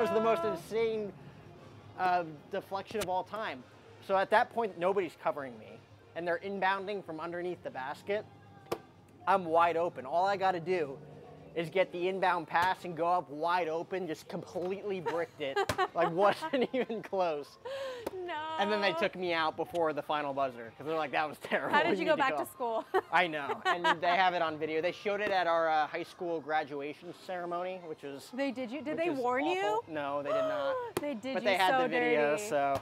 was the most insane deflection of all time. So at that point, nobody's covering me, and they're inbounding from underneath the basket. I'm wide open. All I got to do is get the inbound pass and go up wide open, just completely bricked it. Like, wasn't even close. No. And then they took me out before the final buzzer, because they're like, that was terrible. How did you go back to school? I know, and they have it on video. They showed it at our high school graduation ceremony, which was... They did you? Did they warn awful. you? No, they did not. They did but you they had so the video, dirty. so...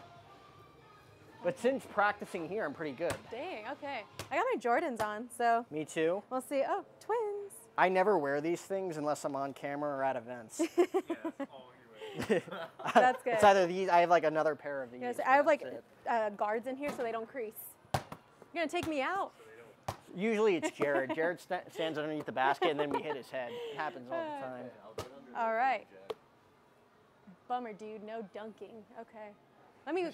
But since practicing here, I'm pretty good. Dang, okay. I got my Jordans on, so... Me too. We'll see. Oh, twins. I never wear these things unless I'm on camera or at events. Yeah, that's all you wear. That's good. It's either these, I have like another pair of these. Yes, I have like guards in here so they don't crease. You're gonna take me out. Usually it's Jared. Jared stands underneath the basket and then we hit his head. It happens all the time. All right. Bummer, dude. No dunking. Okay. Let me.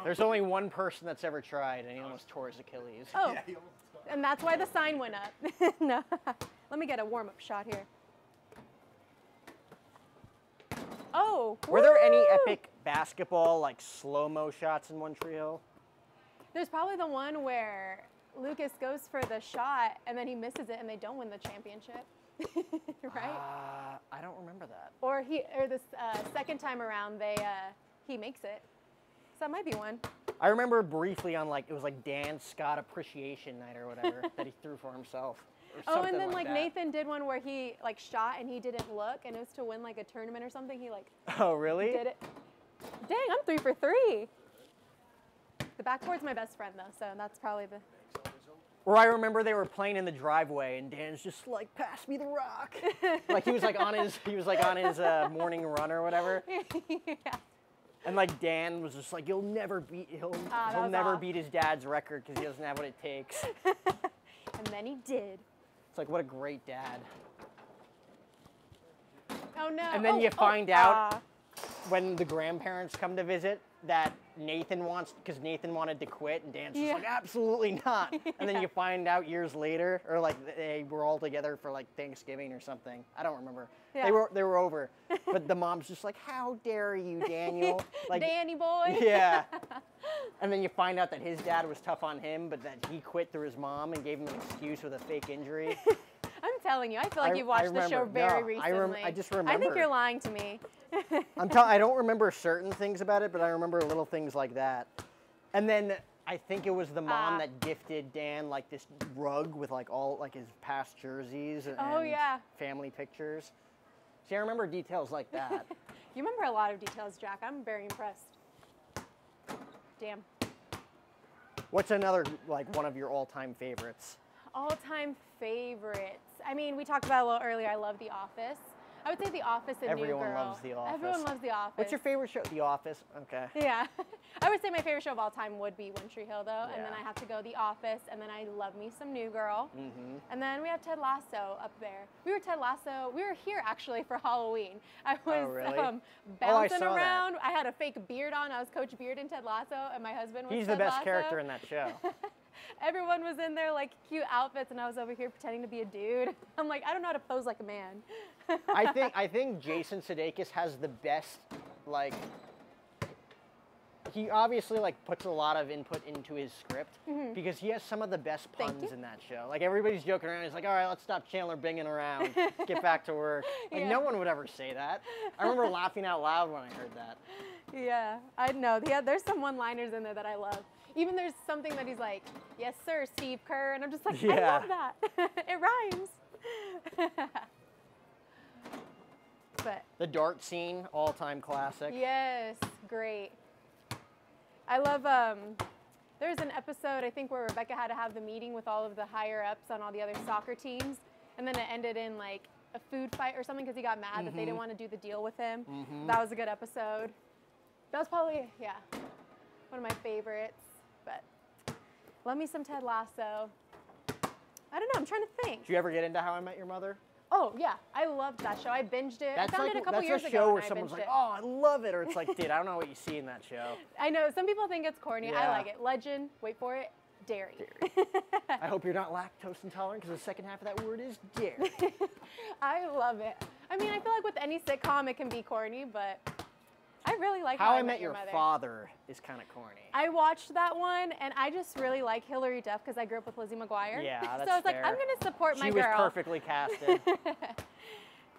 There's only one person that's ever tried, and he almost tore his Achilles. Oh, and that's why the sign went up. No. Let me get a warm-up shot here. Oh. Were there any epic basketball, like slow-mo shots in One Tree Hill? There's probably the one where Lucas goes for the shot, and then he misses it, and they don't win the championship. Right? I don't remember that. Or this second time around, he makes it. So that might be one. I remember briefly on it was like Dan Scott Appreciation Night or whatever that he threw for himself. Oh, and then like Nathan did one where he shot and he didn't look, and it was to win like a tournament or something. He Oh, really? did it. Dang, I'm 3 for 3. The backboard's my best friend though, so that's probably the. Or I remember they were playing in the driveway, and Dan's just like, "Pass me the rock." Like he was like on his morning run or whatever. Yeah. And like Dan was just like, he'll never beat his dad's record because he doesn't have what it takes. And then he did. It's like, what a great dad. Oh no. And then you find out when the grandparents come to visit that Nathan because Nathan wanted to quit, and Dan's just like, absolutely not. And then you find out years later, or like they were all together for like Thanksgiving or something. I don't remember. Yeah. They were over. But the mom's just like, how dare you, Daniel? Like, Danny boy. Yeah. And then you find out that his dad was tough on him, but that he quit through his mom and gave him an excuse with a fake injury. I'm telling you, I feel like you've watched the show very recently. I just remember. I think you're lying to me. I don't remember certain things about it, but I remember little things like that. And then I think it was the mom that gifted Dan like this rug with like all like his past jerseys and family pictures. See, I remember details like that. You remember a lot of details, Jack. I'm very impressed. Damn. What's another like one of your all-time favorites? All-time favorites. I mean, we talked about it a little earlier. I love The Office. I would say The Office and New Girl. Everyone loves The Office. Everyone loves The Office. What's your favorite show? The Office. Okay. Yeah. I would say my favorite show of all time would be One Tree Hill, though. Yeah. And then I have to go The Office, and then I love me some New Girl. Mm-hmm. And then we have Ted Lasso up there. We were Ted Lasso. We were here, actually, for Halloween. I was bouncing around. I had a fake beard on. I was Coach Beard in Ted Lasso, and my husband was He's Ted the best Lasso. character in that show. Everyone was in their like cute outfits, and I was over here pretending to be a dude. I'm like, I don't know how to pose like a man. I think Jason Sudeikis has the best, like, he obviously like puts a lot of input into his script because he has some of the best puns in that show. Like everybody's joking around. He's like, all right, let's stop Chandler binging around, get back to work. Like no one would ever say that. I remember laughing out loud when I heard that. Yeah, I know. Yeah, there's some one-liners in there that I love. Even there's something that he's like, yes, sir, Steve Kerr. And I'm just like, I love that. It rhymes. But the dart scene, all-time classic. Yes, great. I love, there's an episode, I think, where Rebecca had to have the meeting with all of the higher-ups on all the other soccer teams. And then it ended in, like, a food fight or something because he got mad that they didn't want to do the deal with him. That was a good episode. That was probably, one of my favorites. But love me some Ted Lasso. I don't know, I'm trying to think. Did you ever get into How I Met Your Mother? Oh, yeah. I loved that show. I binged it. I found it a couple years ago. That's a show where someone's like, oh, I love it. Or it's like, dude, I don't know what you see in that show. I know. Some people think it's corny. Yeah. I like it. Legend, wait for it, dairy. I hope you're not lactose intolerant because the second half of that word is dairy. I love it. I mean, I feel like with any sitcom, it can be corny, but I really like How I Met Your Mother. Father is kind of corny. I watched that one, and I just really like Hilary Duff because I grew up with Lizzie McGuire. Yeah, that's So I was like, fair. I'm going to support my She girl. was perfectly casted.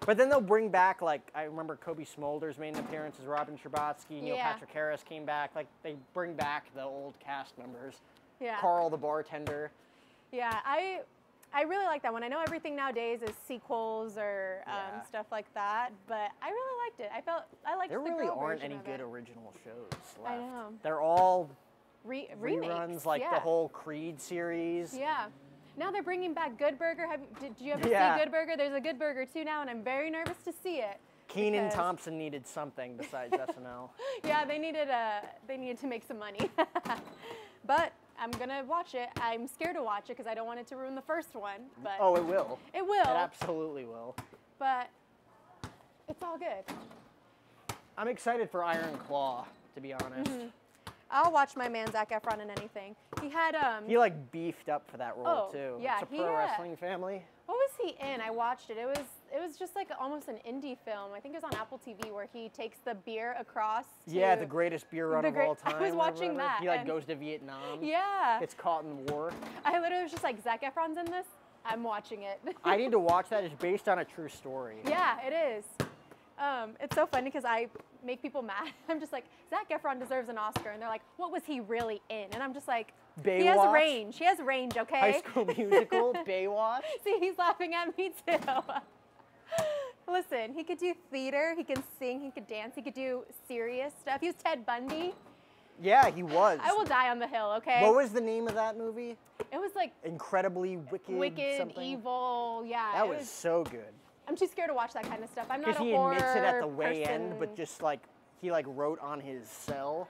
But then they'll bring back, like, I remember Kobe Smulders made an appearance as Robin Scherbatsky. Neil Yeah. Patrick Harris came back. Like, they bring back the old cast members. Yeah. Carl the bartender. Yeah, I really like that one. I know everything nowadays is sequels or Yeah. stuff like that, but I really liked it. I liked There the really girl aren't version any of good it. original shows left. I know. They're all Remakes, reruns, like yeah. the whole Creed series. Yeah. Now they're bringing back Good Burger. Did you ever Yeah. see Good Burger? There's a Good Burger too now, and I'm very nervous to see it. Keenan because- Thompson needed something besides SNL. Yeah, they needed to make some money. But I'm gonna watch it. I'm scared to watch it because I don't want it to ruin the first one. But Oh, it will. it will. It absolutely will. But it's all good. I'm excited for Iron Claw, to be honest. I'll watch my man Zac Efron in anything. He had He like beefed up for that role Oh, too. yeah, It's a he, pro wrestling family. what was he in? I watched it. It was just like almost an indie film. I think it was on Apple TV where he takes the beer across. Yeah, to- the greatest beer run the of all great- I time. was or watching whatever. that, He like and- goes to Vietnam. Yeah. Gets caught in the war. I literally was just like, Zac Efron's in this. I'm watching it. I need to watch that. It's based on a true story. Yeah, it is. It's so funny because I make people mad. I'm just like, Zac Efron deserves an Oscar, and they're like, what was he really in? And I'm just like, he has Baywatch? range. He has range, okay? High School Musical, Baywatch. See, he's laughing at me too. Listen, he could do theater, he can sing, he could dance, he could do serious stuff. He was Ted Bundy. Yeah, he was. I will die on the hill, okay? What was the name of that movie? It was like Incredibly Wicked. wicked, something. evil, yeah. That it was so good. I'm too scared to watch that kind of stuff. I'm not Because a he horror admits it at the way person. end, but just like he like wrote on his cell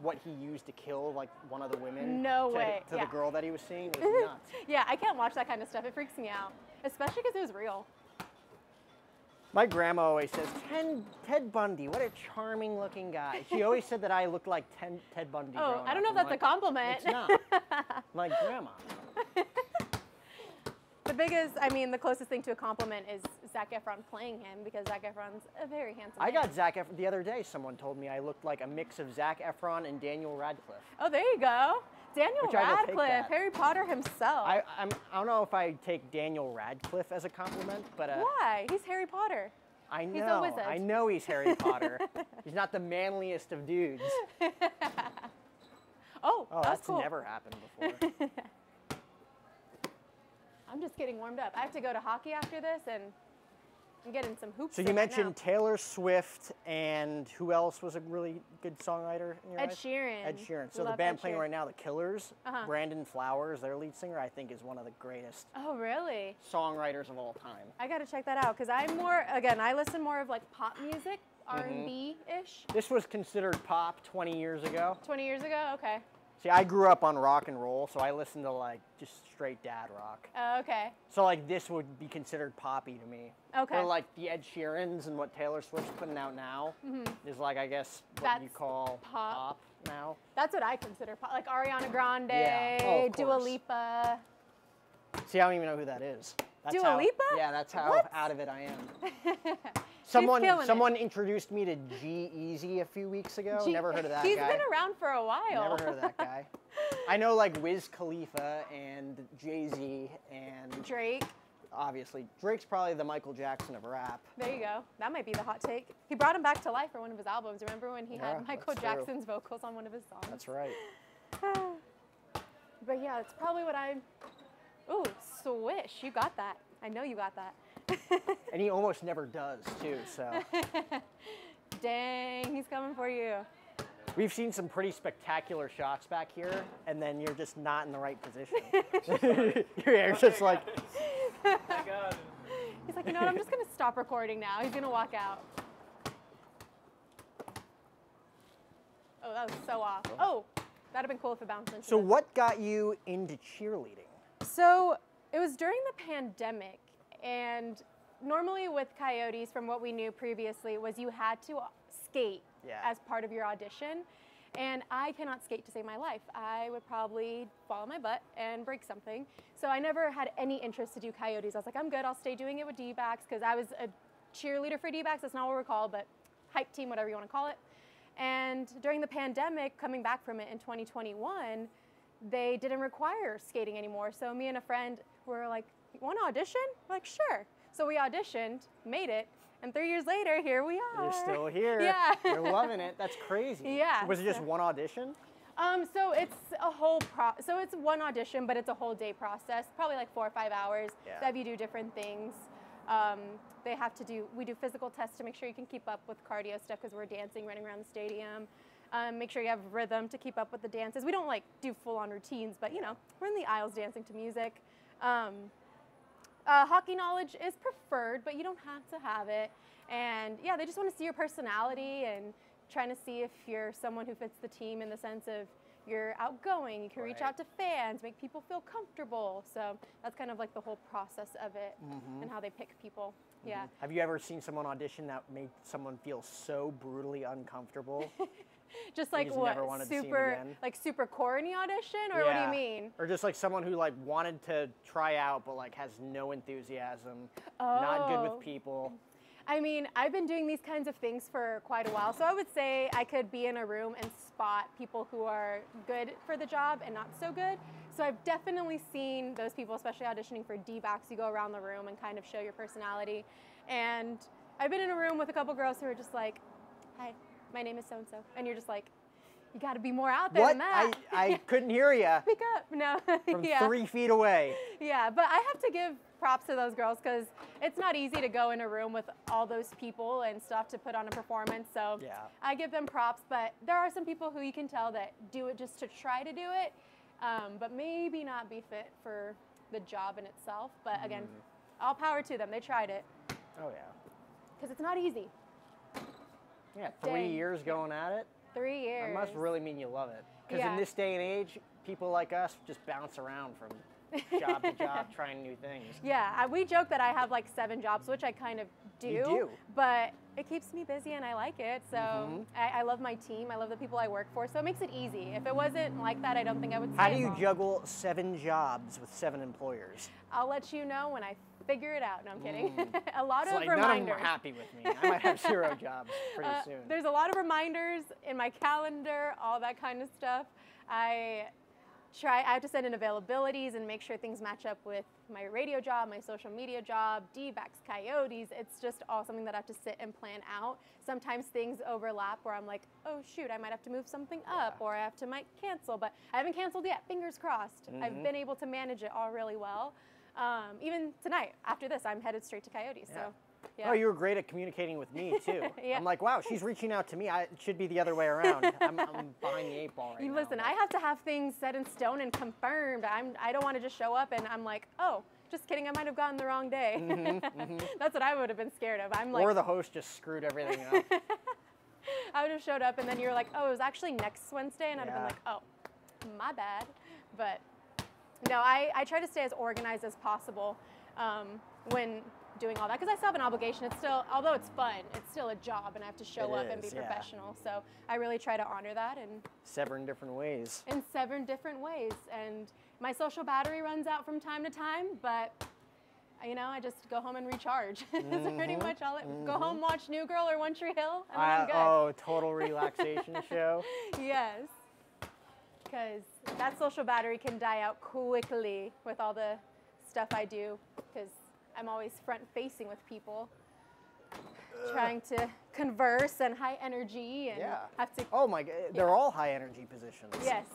what he used to kill like one of the women. No to, way, To yeah. the girl that he was seeing. It was nuts. Yeah, I can't watch that kind of stuff. It freaks me out, especially because it was real. My grandma always says, Ted Bundy, what a charming looking guy. She always said that I looked like Ted Bundy. Oh, growing I don't know if up. that's I'm a compliment. It's not. My grandma. The biggest, I mean, the closest thing to a compliment is Zac Efron playing him because Zac Efron's a very handsome I man. got Zac Efron the other day. Someone told me I looked like a mix of Zac Efron and Daniel Radcliffe. Oh, there you go. Daniel Which I will take Radcliffe, that. Harry Potter himself. I don't know if I take Daniel Radcliffe as a compliment, but Why? He's Harry Potter. I know. He's a wizard. I know he's Harry Potter. He's not the manliest of dudes. Oh, Oh, that's that's cool. never happened before. I'm just getting warmed up. I have to go to hockey after this, and I'm getting some hoops. So in you right mentioned now. Taylor Swift, and who else was a really good songwriter in your Ed eyes? Sheeran. Ed Sheeran. So the Love band Ed playing Sheeran. right now, The Killers, Uh-huh. Brandon Flowers, their lead singer, I think is one of the greatest Oh, really? songwriters of all time. I got to check that out because I'm more, again, I listen more of like pop music, Mm-hmm. R&B-ish. This was considered pop 20 years ago. 20 years ago? Okay. See, I grew up on rock and roll, so I listened to like just straight dad rock. Okay. So like this would be considered poppy to me. Okay. Or like the Ed Sheerans and what Taylor Swift's putting out now is like, I guess, what you That's call pop. pop now. That's what I consider pop. Like Ariana Grande, Yeah. Oh, of Dua course. Lipa. See, I don't even know who that is. That's Dua how, Lipa? Yeah, that's how What? out of it I am. killing it. Someone introduced me to G-Eazy a few weeks ago. Never heard of that He's guy. been around for a while. Never heard of that guy. I know like Wiz Khalifa and Jay-Z and Drake. obviously Drake's probably the Michael Jackson of rap. There you go. That might be the hot take. He brought him back to life for one of his albums. Remember when he Yeah, had Michael that's true. Jackson's vocals on one of his songs? That's right. But yeah, it's probably what I'm. Ooh, swish. You got that. I know you got that. And he almost never does too, so. Dang, he's coming for you. We've seen some pretty spectacular shots back here, and then you're just not in the right position. You're just like, I got it. He's like, you know what? I'm just gonna stop recording now. He's gonna walk out. Oh, that was so off. Oh, that'd have been cool if it bounced into so the- what got you into cheerleading? So it was during the pandemic, and normally with Coyotes, from what we knew previously, was you had to skate Yeah. as part of your audition. And I cannot skate to save my life. I would probably fall on my butt and break something. So I never had any interest to do Coyotes. I was like, I'm good. I'll stay doing it with D-backs because I was a cheerleader for D-backs. That's not what we're called, but hype team, whatever you want to call it. And during the pandemic, coming back from it in 2021, they didn't require skating anymore. So me and a friend were like, you want to audition? We're like, sure. So we auditioned, made it, and 3 years later, here we are. You're still here. Yeah. You're loving it. That's crazy. Yeah. Was it just one audition? So it's a whole so it's one audition, but it's a whole day process, probably like 4 or 5 hours. Yeah. They have you do different things. We do physical tests to make sure you can keep up with cardio stuff because we're dancing, running around the stadium. Make sure you have rhythm to keep up with the dances. We don't like do full-on routines, but you know, we're in the aisles dancing to music. Hockey knowledge is preferred, but you don't have to have it. And yeah, they just want to see your personality and trying to see if you're someone who fits the team in the sense of you're outgoing, you can reach out to fans, make people feel comfortable. So that's kind of like the whole process of it and how they pick people. Yeah. Have you ever seen someone audition that made someone feel so brutally uncomfortable? Just like what, super corny audition, or what do you mean? Or just like someone who like wanted to try out but like has no enthusiasm, not good with people. I mean, I've been doing these kinds of things for quite a while, so I would say I could be in a room and spot people who are good for the job and not so good. So I've definitely seen those people, especially auditioning for D-backs. You go around the room and kind of show your personality. And I've been in a room with a couple girls who are just like, hi, my name is so-and-so. And you're just like, you got to be more out there than that. I couldn't hear you. Speak up. No. From 3 feet away. Yeah, but I have to give props to those girls because it's not easy to go in a room with all those people and stuff to put on a performance. So I give them props, but there are some people who you can tell that do it just to try to do it, but maybe not be fit for the job in itself. But again, all power to them. They tried it. Oh, yeah. Because it's not easy. Yeah, 3 years going at it. 3 years. That must really mean you love it. Because in this day and age, people like us just bounce around from job to job trying new things. Yeah, we joke that I have like 7 jobs, which I kind of do. You do. But it keeps me busy and I like it. So I love my team. I love the people I work for. So it makes it easy. If it wasn't like that, I don't think I would stay How do you long. juggle 7 jobs with 7 employers? I'll let you know when I figure it out. No, I'm kidding. A lot of like reminders. None of them are happy with me. I might have 0 jobs pretty soon. There's a lot of reminders in my calendar, all that kind of stuff. I have to send in availabilities and make sure things match up with my radio job, my social media job, D-backs, Coyotes. It's just all something that I have to sit and plan out. Sometimes things overlap where I'm like, oh shoot, I might have to move something up or I might cancel, but I haven't canceled yet, fingers crossed. I've been able to manage it all really well. Even tonight, after this, I'm headed straight to Coyotes. So. Yeah. Oh, you were great at communicating with me too. Yeah. I'm like, wow, she's reaching out to me. It should be the other way around. I'm behind the 8 ball right now. Listen, I have to have things set in stone and confirmed. I don't want to just show up and I'm like, oh, just kidding, I might have gotten the wrong day. That's what I would have been scared of. I'm like, or the host just screwed everything up. I would have showed up and then you're like, oh, it was actually next Wednesday, and I'd have been like, oh, my bad. But no, I try to stay as organized as possible when doing all that, because I still have an obligation. It's still, although it's fun, it's still a job and I have to show up and be professional. So I really try to honor that and 7 different ways. In 7 different ways. And my social battery runs out from time to time, but you know, I just go home and recharge. That's pretty much all it. Go home, watch New Girl or One Tree Hill, and I'm good. Oh, total relaxation show. Yes. Because that social battery can die out quickly with all the stuff I do, because I'm always front-facing with people, trying to converse and high energy and have to. Oh my God, they're all high energy positions. Yes,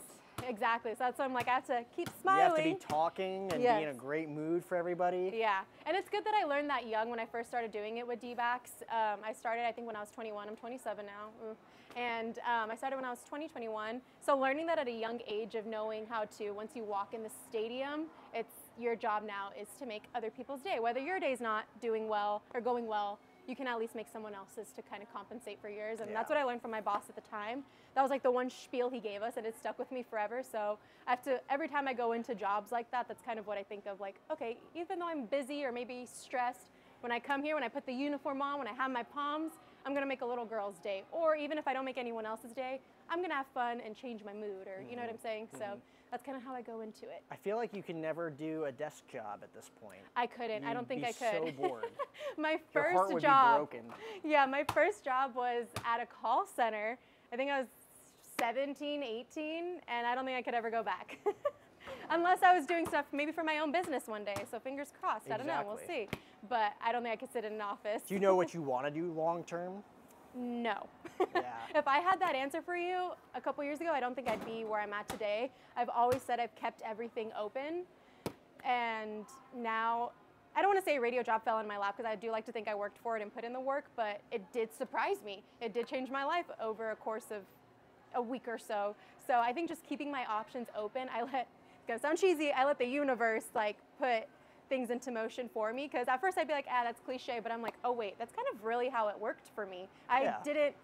exactly. So that's why I'm like, I have to keep smiling. You have to be talking and be in a great mood for everybody. Yeah, and it's good that I learned that young when I first started doing it with D-backs. I started, I think, when I was 21. I'm 27 now. And I started when I was 21. So learning that at a young age of knowing how to, once you walk in the stadium, it's your job now is to make other people's day. Whether your day's not doing well or going well, you can at least make someone else's to kind of compensate for yours. And that's what I learned from my boss at the time. That was like the one spiel he gave us, and it stuck with me forever. So I have to, every time I go into jobs like that, that's kind of what I think of, like, okay, even though I'm busy or maybe stressed, when I come here, when I put the uniform on, when I have my palms, I'm gonna make a little girl's day. Or even if I don't make anyone else's day, I'm gonna have fun and change my mood, or you know what I'm saying? So that's kind of how I go into it. I feel like you can never do a desk job at this point. I couldn't. I don't think I could. You'd be so bored. My Your first heart would job. be broken. Yeah, my first job was at a call center. I think I was 17, 18, and I don't think I could ever go back. Unless I was doing stuff maybe for my own business one day. So fingers crossed. I don't know. We'll see. But I don't think I could sit in an office. Do you know what you want to do long term? No. Yeah. If I had that answer for you a couple years ago, I don't think I'd be where I'm at today. I've always said I've kept everything open. And now, I don't want to say a radio job fell in my lap because I do like to think I worked for it and put in the work, but it did surprise me. It did change my life over a course of a week or so. So I think just keeping my options open, it's gonna sound cheesy, I let the universe like put things into motion for me, because at first I'd be like, that's cliche, but I'm like, oh wait, that's kind of really how it worked for me. I didn't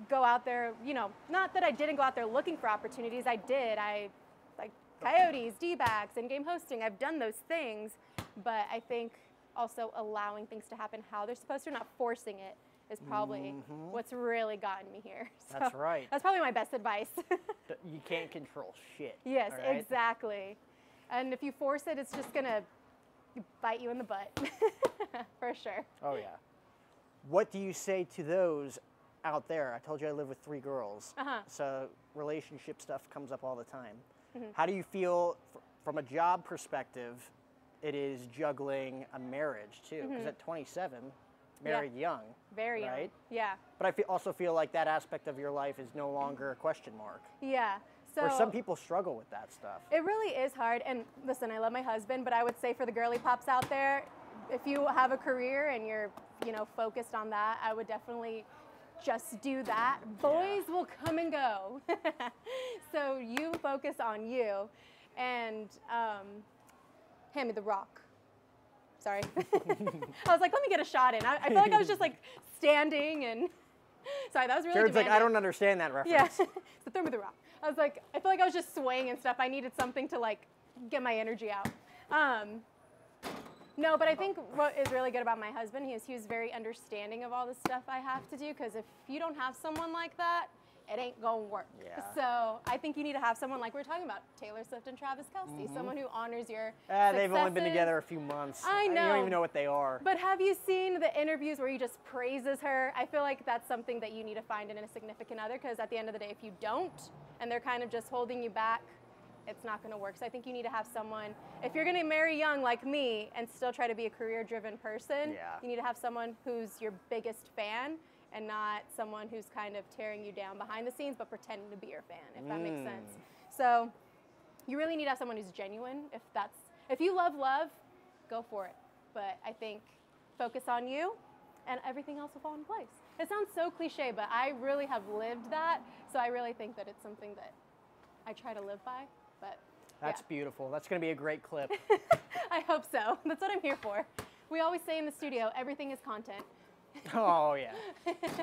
go out there, not that I didn't go out there looking for opportunities, I did. I like Coyotes, D-backs, in-game hosting, I've done those things, but I think also allowing things to happen how they're supposed to, not forcing it, is probably what's really gotten me here. So that's right. That's probably my best advice. You can't control shit. Yes, right? exactly. And if you force it, it's just gonna bite you in the butt, for sure. Oh yeah. What do you say to those out there? I told you I live with 3 girls, so relationship stuff comes up all the time. How do you feel from a job perspective? It is juggling a marriage too, because at 27, married young. Very young. Right? Yeah. But I also feel like that aspect of your life is no longer a question mark. Yeah. So Or some people struggle with that stuff. It really is hard. And listen, I love my husband, but I would say for the girly pops out there, if you have a career and you're, focused on that, I would definitely just do that. Boys will come and go. So you focus on you and hand me the rock. Sorry. I was like, let me get a shot in. I feel like I was just like standing and, sorry, that was really Jared's like, demanding. I don't understand that reference. Yeah, so throw me the rock. I was like, I feel like I was just swaying and stuff. I needed something to like get my energy out. No, but I think what is really good about my husband, he was very understanding of all the stuff I have to do, because if you don't have someone like that, it ain't gonna work. Yeah. So I think you need to have someone like we were talking about, Taylor Swift and Travis Kelce, someone who honors your They've only been successes. together a few months. I know. You don't even know what they are. But have you seen the interviews where he just praises her? I feel like that's something that you need to find in a significant other, because at the end of the day, if you don't, and they're kind of just holding you back, it's not gonna work. So I think you need to have someone, if you're gonna marry young like me and still try to be a career-driven person, you need to have someone who's your biggest fan, and not someone who's kind of tearing you down behind the scenes but pretending to be your fan, if that makes sense. So you really need to have someone who's genuine. If you love, go for it. But I think focus on you and everything else will fall in place. It sounds so cliche, but I really have lived that, so I really think that it's something that I try to live by. But That's beautiful. That's going to be a great clip. I hope so. That's what I'm here for. We always say in the studio, everything is content. Oh yeah.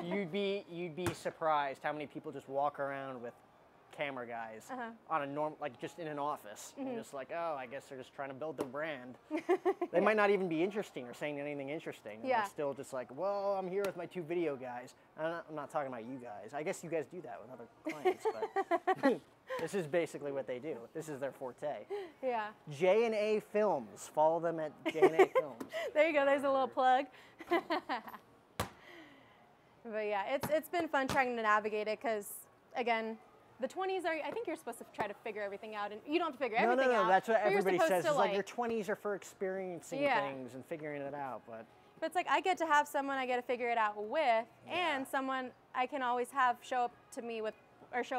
You'd be surprised how many people just walk around with camera guys on a like just in an office. And just like, oh, I guess they're just trying to build their brand. They might not even be interesting or saying anything interesting. And they're still just like, well, I'm here with my 2 video guys. I'm not talking about you guys. I guess you guys do that with other clients, but this is basically what they do. This is their forte. Yeah. J&A Films. Follow them at J&A Films. There you go. There's a little plug. But yeah, it's been fun trying to navigate it, because again, the 20s are, I think you're supposed to try to figure everything out, and you don't have to figure everything out. No, that's what but you're everybody supposed says. to, It's like your 20s are for experiencing things and figuring it out, but it's like I get to have someone I get to figure it out with, and someone I can always have show up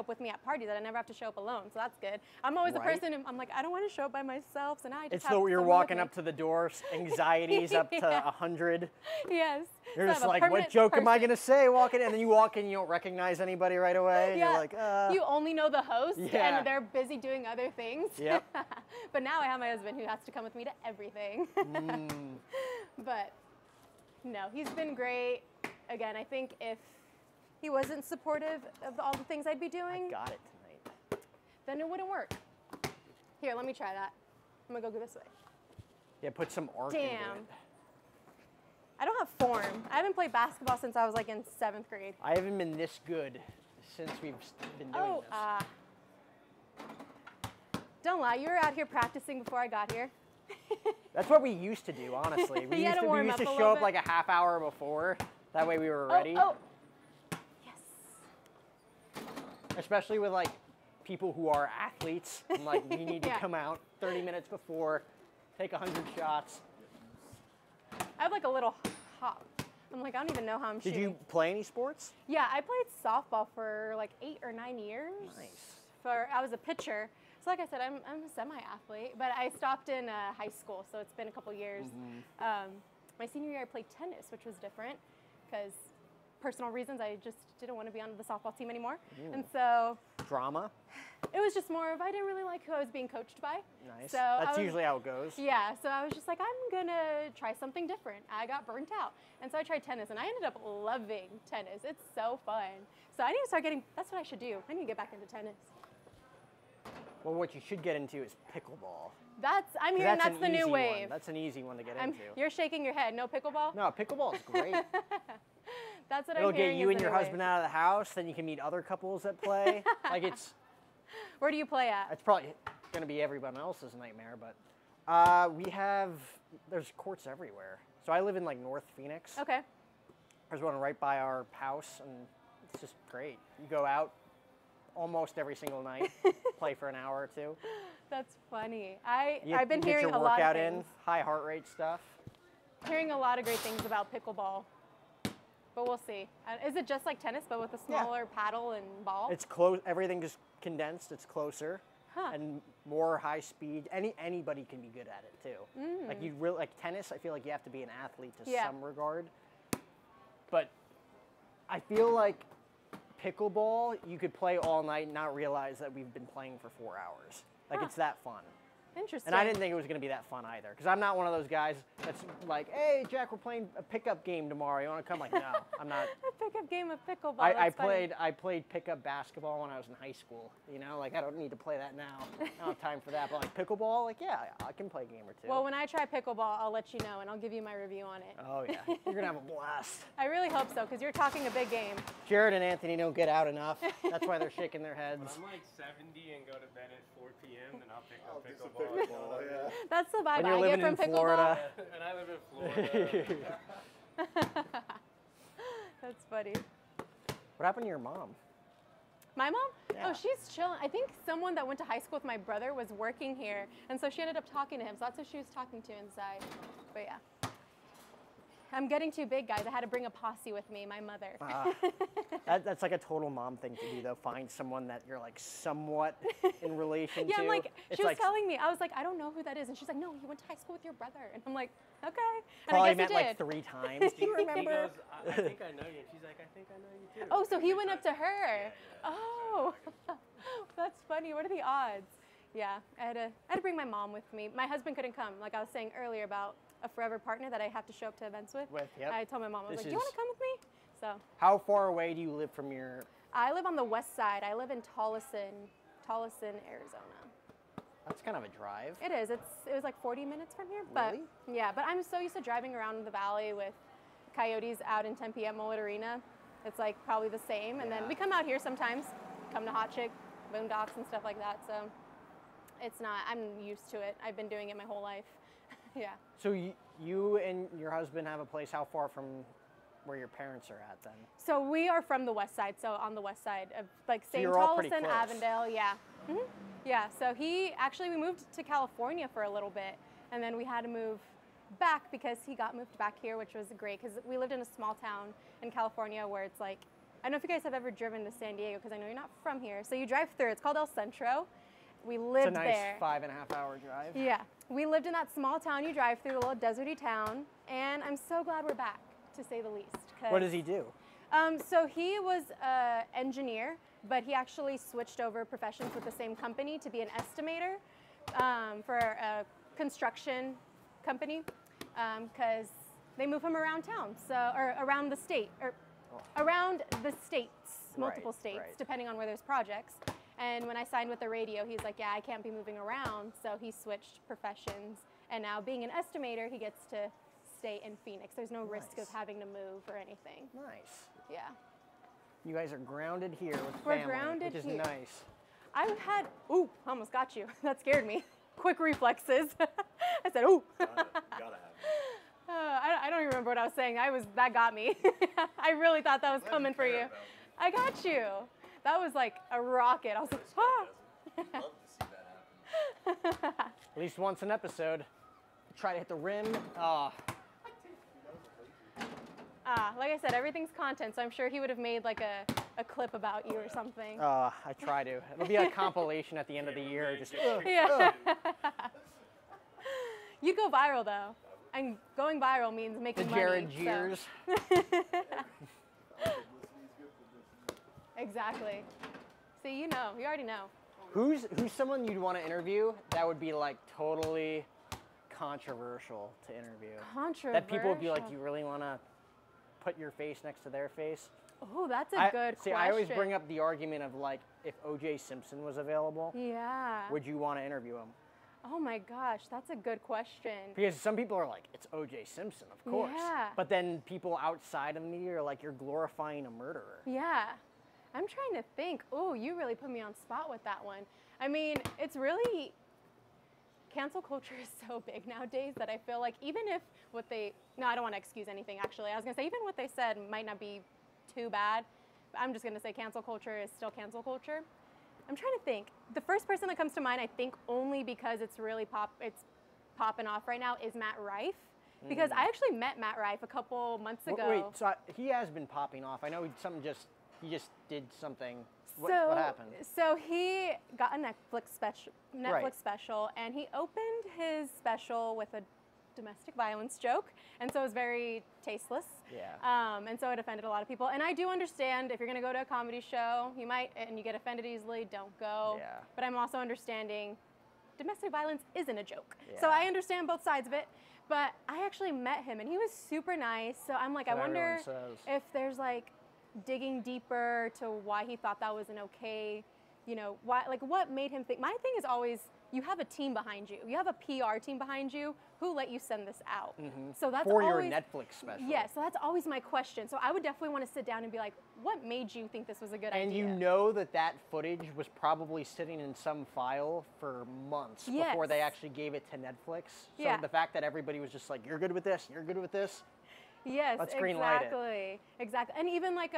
with me at parties that I never have to show up alone. So that's good. I'm always the person I'm like, I don't want to show up by myself, so now I just have you're someone walking with me. up to the door, anxiety's up to 100. Yes. You're So I just have a like, what permanent joke am I person. going to say walking? And then you walk in, you don't recognize anybody right away. And you're like, You only know the host, Yeah. and they're busy doing other things. Yep. But now I have my husband who has to come with me to everything. But no, he's been great. Again, I think if he wasn't supportive of all the things I'd be doing, I got it tonight. then it wouldn't work. Here, let me try that. I'm gonna go this way. Yeah, put some art into Damn. it. I don't have form. I haven't played basketball since I was like in 7th grade. I haven't been this good since we've been doing this. Don't lie, you were out here practicing before I got here. That's what we used to do, honestly. We You had to warm used up to a show up little like a half hour before. That way we were ready. Oh, yes. Especially with like people who are athletes. I'm like, we need to come out 30 minutes before, take 100 shots. I have like a little hop. I'm like, I don't even know how I'm shooting. Did you play any sports? Yeah, I played softball for like 8 or 9 years. Nice. I was a pitcher. So like I said, I'm a semi-athlete, but I stopped in high school, so it's been a couple years. My senior year, I played tennis, which was different because personal reasons, I just didn't want to be on the softball team anymore. And so Drama? it was just more of, I didn't really like who I was being coached by. Nice. So That's usually how it goes. Yeah, so I was just like, I'm gonna try something different. I got burnt out. And so I tried tennis, and I ended up loving tennis. It's so fun. So I need to start that's what I should do. I need to get back into tennis. Well, what you should get into is pickleball. I'm hearing that's the new easy wave. one. That's an easy one to get into. You're shaking your head. No pickleball? No, pickleball is great. That's what It'll I'm get hearing. you is and the your new husband wave. out of the house, then you can meet other couples that play. Like Where do you play at? it's probably going to be everyone else's nightmare, but there's courts everywhere. So I live in like North Phoenix. Okay. There's one right by our house, and it's just great. You go out almost every single night, play for an hour or two. That's funny. You I've been get hearing your a lot of workout things. in, high heart rate stuff. Hearing a lot of great things about pickleball. But we'll see. Is it just like tennis, but with a smaller paddle and ball? It's close. Everything is condensed. It's closer. Huh. And more high speed. Anybody can be good at it too. Like you really like tennis. I feel like you have to be an athlete to some regard. But I feel like pickleball, you could play all night and not realize that we've been playing for 4 hours. Like it's that fun. Interesting. And I didn't think it was going to be that fun either, because I'm not one of those guys that's like, hey, Jack, we're playing a pickup game tomorrow. You want to come? Like, no, I'm not. A pickup game of pickleball. I played pickup basketball when I was in high school. You know, like I don't need to play that now. I don't have time for that. But like pickleball, like yeah, I can play a game or two. Well, when I try pickleball, I'll let you know, and I'll give you my review on it. Oh yeah, you're gonna have a blast. I really hope so, because you're talking a big game. Jared and Anthony don't get out enough. That's why they're shaking their heads. When I'm like 70 and go to bed at 4 p.m., then I'll pick up It's a pickleball. pickleball, yeah. That's the vibe When you're I living get from in pickleball. Florida. And I live in Florida. That's funny. What happened to your mom? My mom? Yeah. Oh, she's chilling. I think someone that went to high school with my brother was working here, and so she ended up talking to him. So that's who she was talking to inside. But yeah. I'm getting too big, guys. I had to bring a posse with me, my mother. That's like a total mom thing to do, though. Find someone that you're like somewhat in relation to. Yeah, I'm like, It's she was like, telling me, I was like, I don't know who that is. And she's like, no, he went to high school with your brother. And I'm like, okay. And probably I guess met he like did. 3 times. Do you He remember? goes, I think I know you. And she's like, I think I know you too. Oh, so he went up to her. Yeah. Oh, that's funny. What are the odds? Yeah, I had to bring my mom with me. My husband couldn't come. Like I was saying earlier about a forever partner that I have to show up to events with. Yep. I told my mom, I was This like, do you want is- to come with me? So How far away do you live from your? I live on the west side. I live in Tolleson, Arizona. That's kind of a drive. It is. It was like 40 minutes from here. But Really? yeah, but I'm so used to driving around the valley with coyotes out in Tempe at Mullet Arena. It's like probably the same. And then we come out here sometimes, come to Hot Chick, Boondocks and stuff like that. So it's not, I'm used to it. I've been doing it my whole life. Yeah. So you and your husband have a place. How far from where your parents are at then? So we are from the west side, so on the west side of like St. you're all pretty Tolleson, close. Avondale, yeah. Yeah, so we moved to California for a little bit, and then we had to move back because he got moved back here, which was great because we lived in a small town in California where it's like, I don't know if you guys have ever driven to San Diego because I know you're not from here. So you drive through, it's called El Centro. We lived It's a nice there. 5.5 hour drive. Yeah, we lived in that small town you drive through, the little deserty town, and I'm so glad we're back, to say the least. What does he do? So he was an engineer, but he actually switched over professions with the same company to be an estimator for a construction company because they move him around town, or around the state, or around the states, multiple states, depending on where there's projects. And when I signed with the radio, he's like, yeah, I can't be moving around. So he switched professions. And now being an estimator, he gets to stay in Phoenix. There's no risk Nice. of having to move or anything. Nice. Yeah. You guys are grounded here with We're family, grounded which is here. nice. I had, ooh, almost got you. That scared me. Quick reflexes. I said, ooh. Gotta have it. I don't even remember what I was saying. That got me. I really thought that was Glad coming for care you. about me. I got you. That was like a rocket. I was like, ah. We'd love to see that happen. At least once an episode. Try to hit the rim. Like I said, everything's content, so I'm sure he would have made like a clip about you or something. I try to. It'll be a compilation at the end of the year. Just Yeah. You'd go viral though. And going viral means making the money. Jared so- Jeers. Exactly. See, you already know. Who's someone you'd want to interview that would be like totally controversial to interview? Controversial. That people would be like, you really want to put your face next to their face? Oh, that's a good See, question. I always bring up the argument of like, if O.J. Simpson was available, Yeah. would you want to interview him? Oh my gosh, that's a good question. Because some people are like, it's O.J. Simpson, of course. Yeah. But then people outside of the media are like, you're glorifying a murderer. Yeah. I'm trying to think. Oh, you really put me on spot with that one. I mean, it's really, cancel culture is so big nowadays that I feel like even if no, I don't want to excuse anything actually. I was going to say even what they said might not be too bad. But I'm just going to say cancel culture is still cancel culture. I'm trying to think. The first person that comes to mind, I think only because it's really popping off right now, is Matt Rife. Because I actually met Matt Rife a couple months ago. Wait, so he has been popping off. I know he just did something. What happened? So he got a Netflix Right. special, and he opened his special with a domestic violence joke, and so it was very tasteless. Yeah. And so it offended a lot of people. And I do understand if you're going to go to a comedy show, you get offended easily, don't go. Yeah. But I'm also understanding domestic violence isn't a joke. So Yeah. I understand both sides of it. But I actually met him, and he was super nice. So I'm like, I That's what wonder everyone says. if there's like digging deeper to why he thought that was an okay, what made him think. My thing is always, you have a team behind you. You have a PR team behind you. Who let you send this out? So that's For always, your Netflix special. Yeah, so that's always my question. So I would definitely want to sit down and be like, what made you think this was a good And idea? you know that footage was probably sitting in some file for months before they Yes. actually gave it to Netflix. So Yeah. the fact that everybody was just like, you're good with this, you're good with this. Yes, Let's greenlight it. exactly. And even like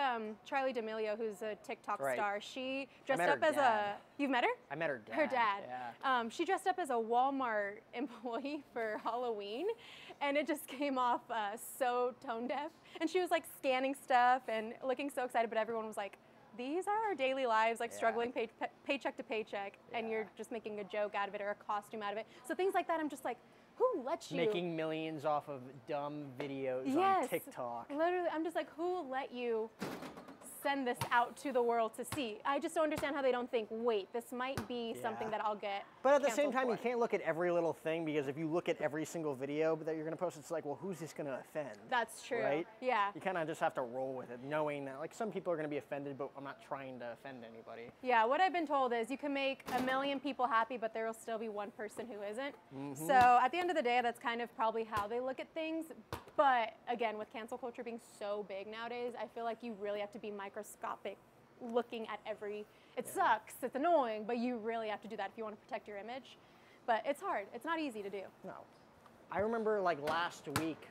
Charlie D'Amelio, who's a TikTok Right. star, she dressed met her up as dad. you've met her? I met her dad. Her dad. Yeah. She dressed up as a Walmart employee for Halloween, and it just came off so tone deaf. And she was like scanning stuff and looking so excited, but everyone was like, these are our daily lives, like Yeah. struggling paycheck to paycheck, and Yeah. you're just making a joke out of it or a costume out of it. So things like that, I'm just like, who lets you? Making millions off of dumb videos on Yes. TikTok. Literally, I'm just like, who let you send this out to the world to see? I just don't understand how they don't think, wait, this might be something Yeah. that I'll get But at the same canceled time, you for. can't look at every little thing, because if you look at every single video that you're going to post, it's like, well, who's this going to offend? That's true. Right? Yeah. You kind of just have to roll with it, knowing that like some people are going to be offended, but I'm not trying to offend anybody. Yeah, what I've been told is you can make 1 million people happy, but there will still be one person who isn't. Mm-hmm. So at the end of the day, that's kind of probably how they look at things. But again, with cancel culture being so big nowadays, I feel like you really have to be microscopic looking at every, it sucks, it's annoying, but you really have to do that if you want to protect your image. But it's hard, it's not easy to do. No. I remember like last week,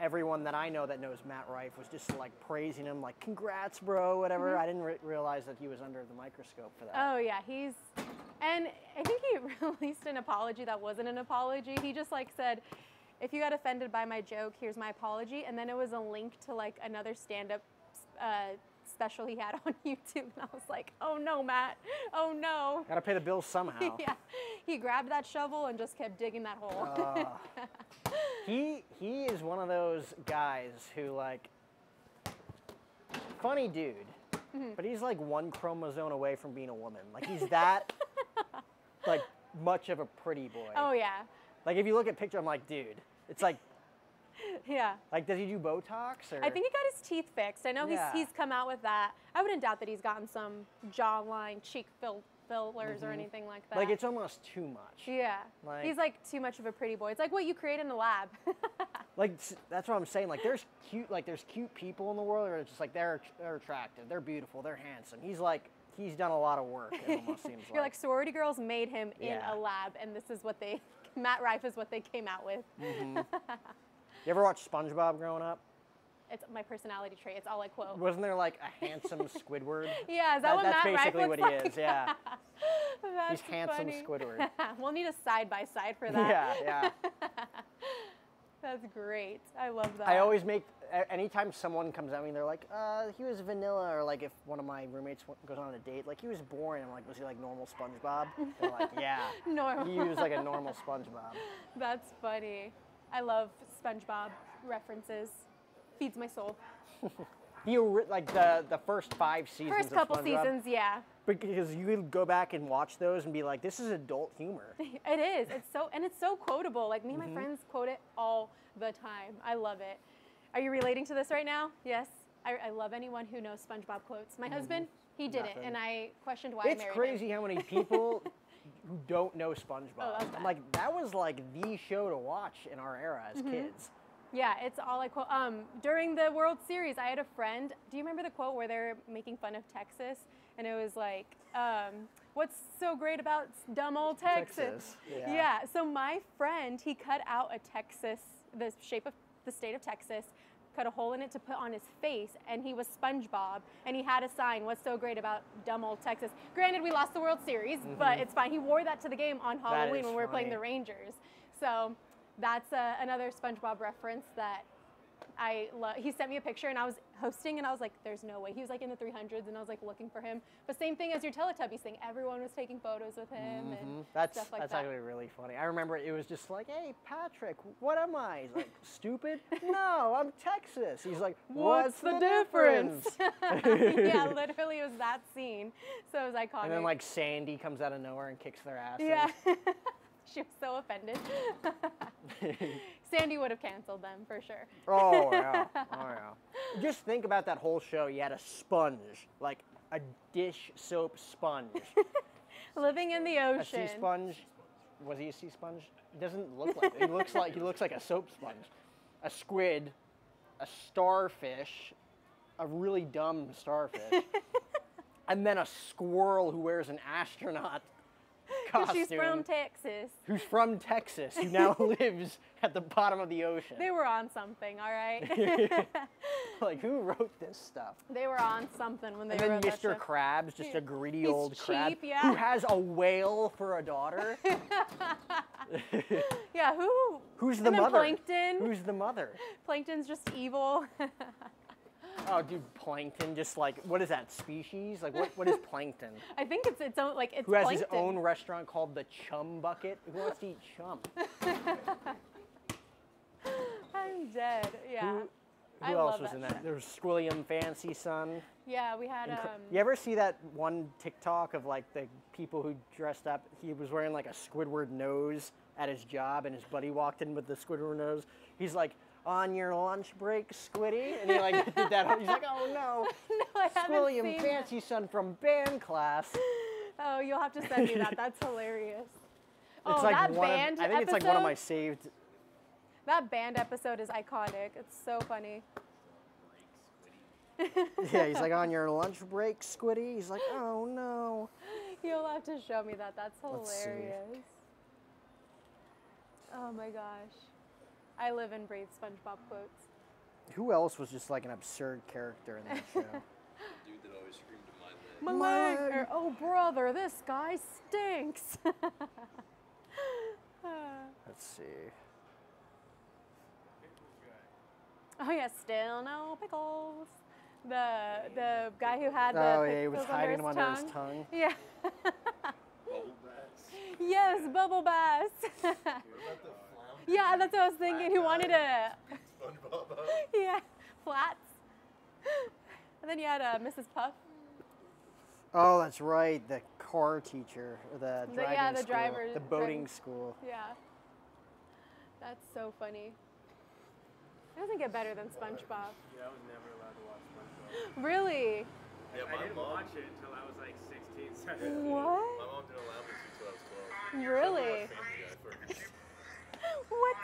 everyone that I know that knows Matt Rife was just like praising him, like, congrats, bro, whatever. I didn't realize that he was under the microscope for that. Oh yeah, and I think he released an apology that wasn't an apology. He just like said, if you got offended by my joke, here's my apology. And then it was a link to like another stand-up special he had on YouTube. And I was like, oh no, Matt, oh no. Gotta pay the bills somehow. Yeah, he grabbed that shovel and just kept digging that hole. He is one of those guys who like, funny dude, but he's like one chromosome away from being a woman. Like he's that like much of a pretty boy. Oh yeah, Like if you look at picture, I'm like, dude, it's like, yeah. like does he do Botox or? I think he got his teeth fixed. I know Yeah. he's come out with that. I wouldn't doubt that he's gotten some jawline, cheek fillers or anything like that. like it's almost too much. Yeah. Like- He's like too much of a pretty boy. It's like what you create in a lab. Like that's what I'm saying. Like there's cute people in the world that are just like they're attractive, they're beautiful, they're handsome. He's done a lot of work. It almost seems You're like sorority girls made him in Yeah. a lab, and this is what they Matt Rife is what they came out with. You ever watch SpongeBob growing up? It's my personality trait. It's all I quote. Wasn't there like a handsome Squidward? Yeah, is that what That's Matt Rife basically looks what he like? is. Yeah, That's he's handsome funny. Squidward. We'll need a side by side for that. Yeah. That's great. I love that. I always make anytime someone comes at me, they're like, he was vanilla, or like if one of my roommates goes on a date, like he was boring. I'm like, was he like normal SpongeBob? They're like, yeah, Normal. he was like a normal SpongeBob. That's funny. I love SpongeBob references. Feeds my soul. Like the first 5 seasons. First of couple SpongeBob, seasons, yeah. because you could go back and watch those and be like, this is adult humor. It is. It's so quotable. Like me and my friends quote it all the time. I love it. Are you relating to this right now? Yes. I love anyone who knows SpongeBob quotes. My husband, he didn't, Nothing. and I questioned why I It's married crazy him. how many people who don't know SpongeBob. that's I'm bad. like, that was like the show to watch in our era as kids. Yeah, it's all I quote. During the World Series, I had a friend. Do you remember the quote where they're making fun of Texas? And it was like, what's so great about dumb old Texas? Yeah. So my friend, he cut out a Texas, the shape of the state of Texas, cut a hole in it to put on his face, and he was SpongeBob, and he had a sign, what's so great about dumb old Texas? Granted, we lost the World Series, but it's fine. He wore that to the game on Halloween is when we were playing funny. the Rangers. So that's another SpongeBob reference that I love. He sent me a picture, and I was hosting, and I was like, there's no way. He was like in the 300s, and I was like looking for him. But same thing as your Teletubbies thing. Everyone was taking photos with him and That's stuff like that. actually really funny. I remember it was just like, hey, Patrick, what am I? He's like, stupid? No, I'm Texas. He's like, what's the difference? Yeah, literally, it was that scene. So it was iconic. And then like Sandy comes out of nowhere and kicks their asses. yeah. She was so offended. Sandy would have canceled them for sure. Oh yeah, oh yeah. Just think about that whole show. You had a sponge, like a dish soap sponge. Living in the A ocean. sea sponge. Was he a sea sponge? He doesn't look like. He looks like a soap sponge. A squid, a starfish, a really dumb starfish, and then a squirrel who wears an astronaut costume. She's from Texas. Who's from Texas, who now lives at the bottom of the ocean. They were on something, all right? Like, who wrote this stuff? They were on something when they And then wrote that Mr. show. Krabs, just a greedy He's old crab, cheap, yeah. who has a whale for a daughter. Yeah, Who's the and then mother? Plankton. Who's the mother? Plankton's just evil. Oh, dude, plankton, just like, what is that, species? Like, what is plankton? I think it's its own, like, it's Who has Plankton. his own restaurant called the Chum Bucket? Who wants to eat chum? I'm dead, yeah. Who I else love was that in that? show. There was Squilliam Fancy Son. Yeah, we had, You ever see that one TikTok of like the people who dressed up? He was wearing like a Squidward nose at his job, and his buddy walked in with the Squidward nose. He's like, "On your lunch break, Squiddy," and he like did that. He's like, "Oh no, no, I haven't Squilliam seen Fancy Son from band class." that. Oh, you'll have to send me that. That's hilarious. It's Oh, like that one band of, I think it's like one of my episode? saved. That band episode is iconic. It's so funny. Yeah, he's like, "On your lunch break, Squiddy." He's like, "Oh no." You'll have to show me that. That's Let's see. hilarious. Oh my gosh. I live and breathe SpongeBob quotes. Who else was just like an absurd character in that show? Dude that always screamed to my leg. My leg. leg. Or, oh brother, this guy stinks. Let's see. Oh yeah, still no pickles. The guy who had the Oh yeah, he pickles was hiding them under his tongue. tongue. Yeah. Bubble bats. Yes, bubble bass. What about the flounder? Yeah, that's what I was thinking. He wanted to, SpongeBob up? yeah, flats. And then you had Mrs. Puff. Oh, that's right. The car teacher, or the driving yeah, the school, driver- the boating driving- school. Yeah. That's so funny. It doesn't get better than SpongeBob. Yeah, I was never allowed to watch SpongeBob. Really? Yeah, I my didn't mom. watch it until I was like 16, 17. My What? mom didn't allow me to until I was 12. Really? Family Guy first. What?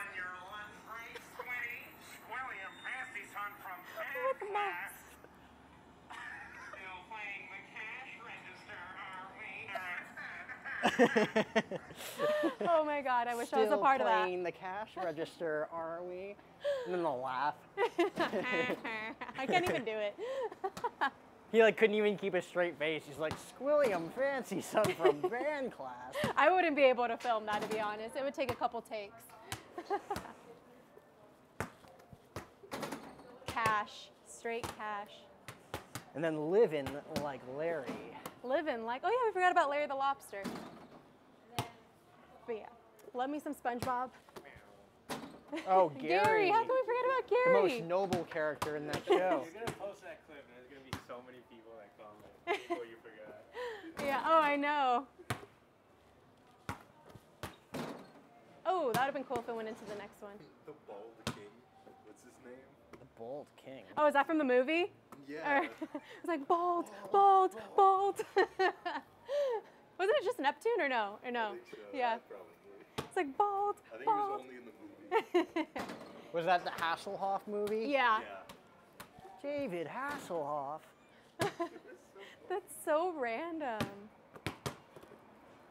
With mouse. Still playing the cash register, are we? Oh my God, I wish I was a part of that. Still playing the cash register, are we? And then they'll laugh. I can't even do it. He like couldn't even keep a straight face. He's like, Squilliam Fancy Son from band class. I wouldn't be able to film that, to be honest. It would take a couple takes. Cash, straight cash. And then living like Larry. Living like, oh yeah, we forgot about Larry the Lobster. But yeah, love me some SpongeBob. Oh, Gary. How can we forget about The Gary? most noble character in that show. You're gonna post that clip, and there's gonna be so many people that comment before you forget. Yeah, oh, I know. Oh, that would have been cool if it went into the next one. The Bald King. What's his name? The Bald King. Oh, is that from the movie? Yeah. Or, it's like bald, bald, bald. Wasn't it just Neptune or no? Or no? I think so. Yeah. Probably. It's like bald, I think bald. it was only in the movie. Was that the Hasselhoff movie? Yeah. David Hasselhoff. That's so random.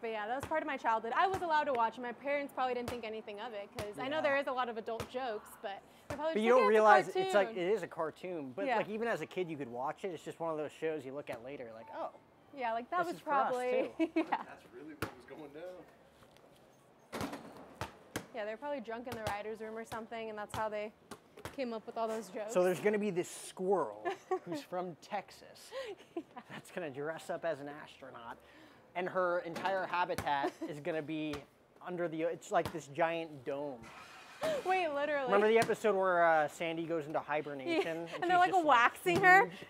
But yeah, that was part of my childhood. I was allowed to watch it. My parents probably didn't think anything of it because I know Yeah. there is a lot of adult jokes, but they're probably But just you like, don't "Yeah, realize it's a it's like cartoon." it is a cartoon. But Yeah. like even as a kid, you could watch it. It's just one of those shows you look at later, like, oh, Yeah, like that This was is for us, probably too. yeah. That's really what was going down. Yeah, they're probably drunk in the writer's room or something, and that's how they came up with all those jokes. so there's gonna be this squirrel who's from Texas that's gonna dress up as an astronaut, and her entire habitat is gonna be under the. It's like this giant dome. Wait, literally. Remember the episode where Sandy goes into Yeah. hibernation And they're like she's just, waxing her. huge?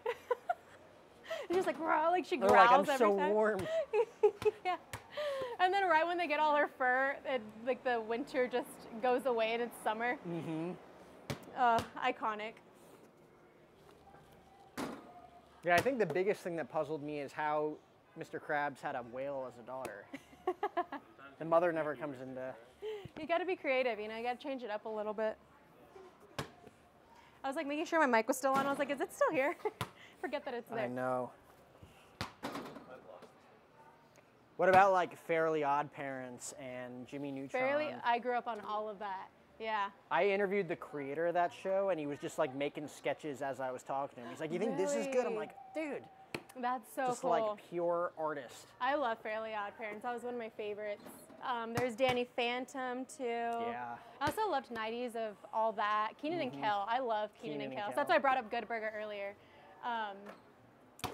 And she's like, "Rah," like she They're like, growls I'm every so time. warm. Yeah. And then right when they get all her fur, like the winter just goes away and it's summer. Mm-hmm. Iconic. Yeah, I think the biggest thing that puzzled me is how Mr. Krabs had a whale as a daughter. The mother never comes into. You got to be creative, you know. You got to change it up a little bit. I was like making sure my mic was still on. I was like, is it still here? Forget that it's there. I know. I've lost. What about like Fairly Odd Parents and Jimmy Neutron? Fairly, I grew up on all of that. Yeah. I interviewed the creator of that show, and he was just like making sketches as I was talking to him. He's like, "You think this is good?" I'm Really? like, "Dude, That's so just cool. like pure artist." I love Fairly Odd Parents. That was one of my favorites. There's Danny Phantom too. Yeah. I also loved 90s of all that. Keenan and Kel. I love Keenan and Kel. So that's why I brought up Good Burger earlier.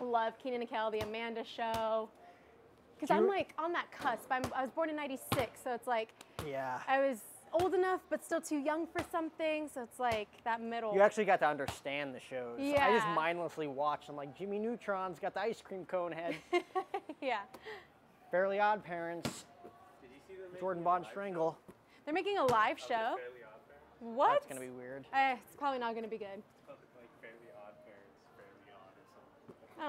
Love Keenan and Kel, The Amanda Show. Because I'm like on that cusp. I was born in 96, so it's like Yeah. I was old enough but still too young for something. So it's like that middle. You actually got to understand the shows. I just Yeah. mindlessly watched. I'm like, Jimmy Neutron's got the ice cream cone head. Yeah. Fairly Odd Parents, Did you see them making Jordan a Bond live Strangle. They're making a live show show. of the Fairly Odd Parents? What? That's gonna be weird. It's probably not gonna be good. It's called like Fairly Odd Parents, Fairly Odd or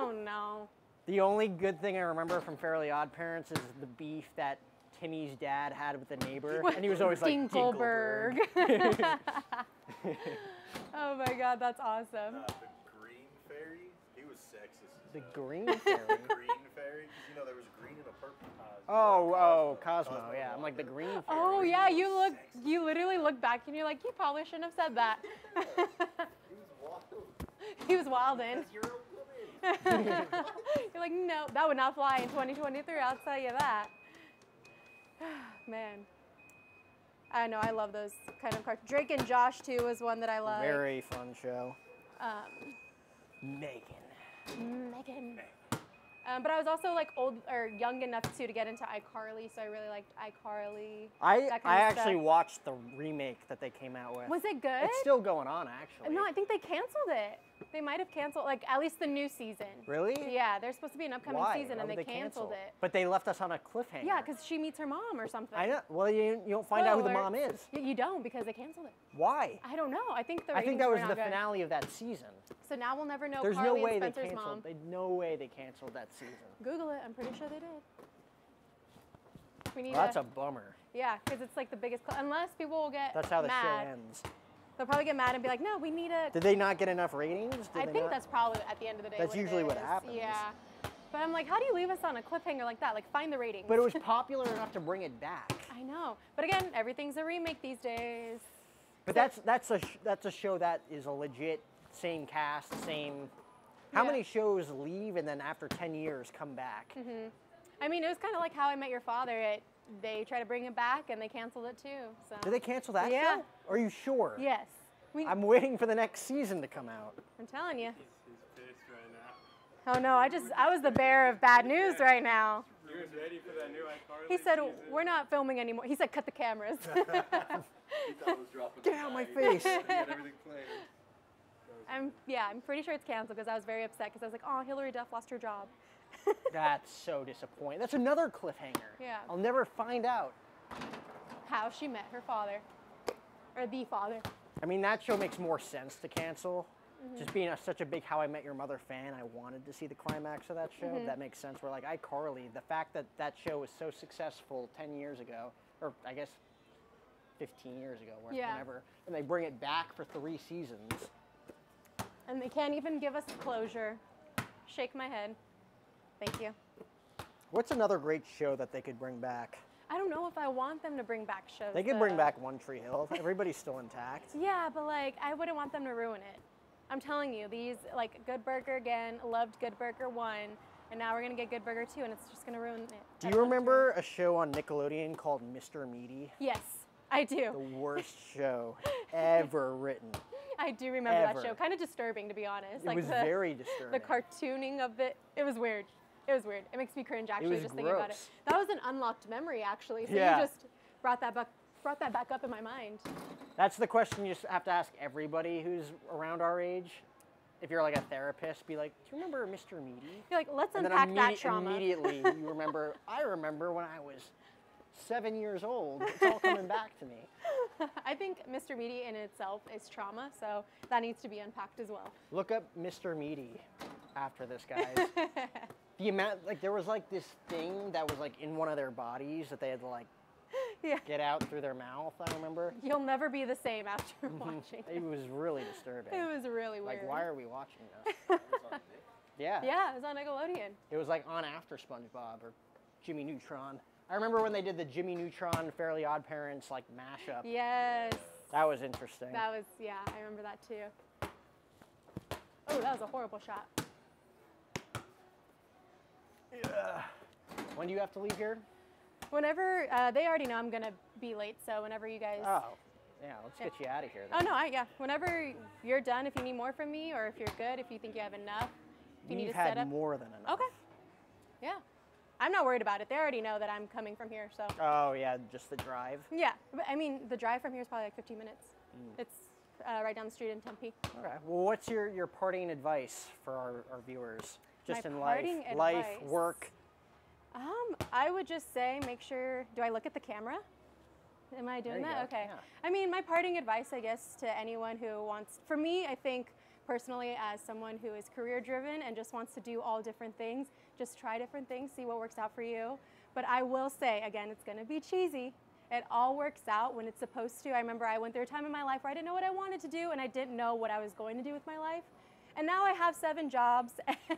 something. Oh no. The only good thing I remember from Fairly Odd Parents is the beef that Timmy's dad had with the neighbor, and he was always like Dinkelberg. Dinkelberg. Oh my God, that's awesome. The Green Fairy, he was sexist. The as hell. Green Fairy. Green Fairy, because you know there was a green and a purple. Cosmo. Yeah, I'm like the Green Fairy. Oh yeah, you literally look back and you're like, you probably shouldn't have said that. He was wild. He was wildin'. You're a woman. You're like, no, that would not fly in 2023. I'll tell you that. Man, I know I love those kind of cartoons. Drake and Josh too was one that I love. Very fun show. Megan. Megan. But I was also like old or young enough too to get into iCarly, so I really liked iCarly. I that kind of actually stuff. watched the remake that they came out with. Was it good? It's still going on, actually. No, I think they canceled it. They might have canceled, like at least the new season. Really? Yeah, there's supposed to be an upcoming Why? season, Why and would they cancel? canceled it. But they left us on a cliffhanger. Yeah, because she meets her mom or something. I know. Well, you don't find out who the Spoiler. mom is. You don't because they canceled it. Why? I don't know. I think the I think ratings that were was not the good. finale of that season. So now we'll never know There's Carly no way and they Spencer's canceled. mom. There's no way they canceled that season. Google it. I'm pretty sure they did. We need Well, that's to, a bummer. yeah, because it's like the biggest. Unless people will get That's how the mad. show ends. They'll probably get mad and be like, no, we need a. Did they not get enough ratings? Did I they think not? that's probably at the end of the day. That's what usually it what is. happens. Yeah. But I'm like, how do you leave us on a cliffhanger like that? Like, find the ratings. But it was popular enough to bring it back. I know. But again, everything's a remake these days. But that's a show that is a legit same cast, same. How Yeah. many shows leave and then after 10 years come back? I mean, it was kind of like How I Met Your Father. They try to bring it back and they canceled it too. So. Did they cancel that Yeah. show? Are you sure? Yes. I'm waiting for the next season to come out. I'm telling you. He's pissed right now. Oh no, I was the bearer of bad news right now. He was ready for that new iCarly He said, season. we're not filming anymore. He said, cut the cameras. He thought it was dropping. Get out of my face. He had everything planned. I'm pretty sure it's canceled because I was very upset because I was like, oh, Hillary Duff lost her job. That's so disappointing. That's another cliffhanger. Yeah. I'll never find out. How she met her father. Or the father. I mean, that show makes more sense to cancel. Just being such a big How I Met Your Mother fan, I wanted to see the climax of that show. That makes sense. Where like iCarly, the fact that that show was so successful 10 years ago, or I guess 15 years ago, Yeah. whenever, and they bring it back for 3 seasons. And they can't even give us closure. Shake my head. Thank you. What's another great show that they could bring back? I don't know if I want them to bring back shows. They could bring though. back One Tree Hill. Everybody's still intact. Yeah, but like, I wouldn't want them to ruin it. I'm telling you, these, like, Good Burger again, loved Good Burger 1, and now we're gonna get Good Burger 2, and it's just gonna ruin it. Do you remember a show on Nickelodeon called Mr. Meaty? Yes, I do. The worst show ever written. I do remember Ever. that show. Kind of disturbing, to be honest. It was very disturbing. The cartooning of it was weird. It was weird. It makes me cringe actually was just thinking about it. gross. That was an unlocked memory actually. So Yeah. you just brought that back up in my mind. That's the question you just have to ask everybody who's around our age. If you're like a therapist, be like, do you remember Mr. Meaty? You're like, let's And then unpack that trauma. immediately you remember, I remember when I was 7 years old. It's all coming back to me. I think Mr. Meaty in itself is trauma, so that needs to be unpacked as well. Look up Mr. Meaty after this, guys. The amount, like, there was like this thing that was like in one of their bodies that they had to like Yeah. get out through their mouth, I remember. You'll never be the same after watching It was really disturbing. It was really weird. Like, why are we watching this? Yeah. Yeah, it was on Nickelodeon. It was like on after SpongeBob or Jimmy Neutron. I remember when they did the Jimmy Neutron Fairly Odd Parents like mashup. Yes. That was interesting. That was, yeah, I remember that too. Oh, that was a horrible shot. Yeah. When do you have to leave here? Whenever, they already know I'm gonna be late, so whenever you guys. Oh, yeah, let's get you out of here then. Oh no, yeah. Whenever you're done, if you need more from me, or if you're good, if you think you have enough, if you need We've to set had up. more than enough. Okay. Yeah. I'm not worried about it. They already know that I'm coming from here, so. Oh, yeah, just the drive. Yeah, but I mean, the drive from here is probably like 15 minutes. It's right down the street in Tempe. Okay. Well, what's your parting advice for our viewers? Just My in parting life, advice? work. I would just say make sure, do I look at the camera? Am I doing There you that? go, Okay. yeah. I mean, my parting advice, I guess, to anyone who wants, for me, I think personally, as someone who is career driven and just wants to do all different things, just try different things, see what works out for you. But I will say, again, it's going to be cheesy. It all works out when it's supposed to. I remember I went through a time in my life where I didn't know what I wanted to do and I didn't know what I was going to do with my life. And now I have 7 jobs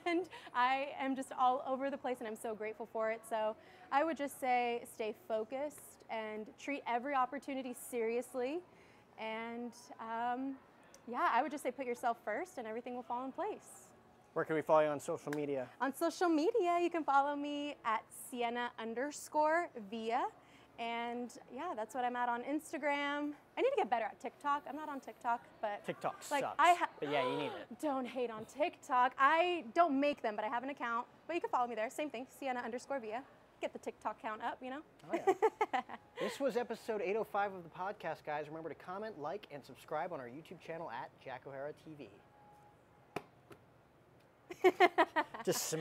and I am just all over the place and I'm so grateful for it. So I would just say stay focused and treat every opportunity seriously. And yeah, I would just say put yourself first and everything will fall in place. Where can we follow you on social media? On social media, you can follow me at Sienna_via. And yeah, that's what I'm at on Instagram. I need to get better at TikTok. I'm not on TikTok, but TikTok like, sucks. But yeah, you need it. Don't hate on TikTok. I don't make them, but I have an account. But you can follow me there. Same thing, Sienna_via. Get the TikTok count up, you know? Oh, yeah. This was episode 805 of the podcast, guys. Remember to comment, like, and subscribe on our YouTube channel at Jack O'Hara TV. Just smash.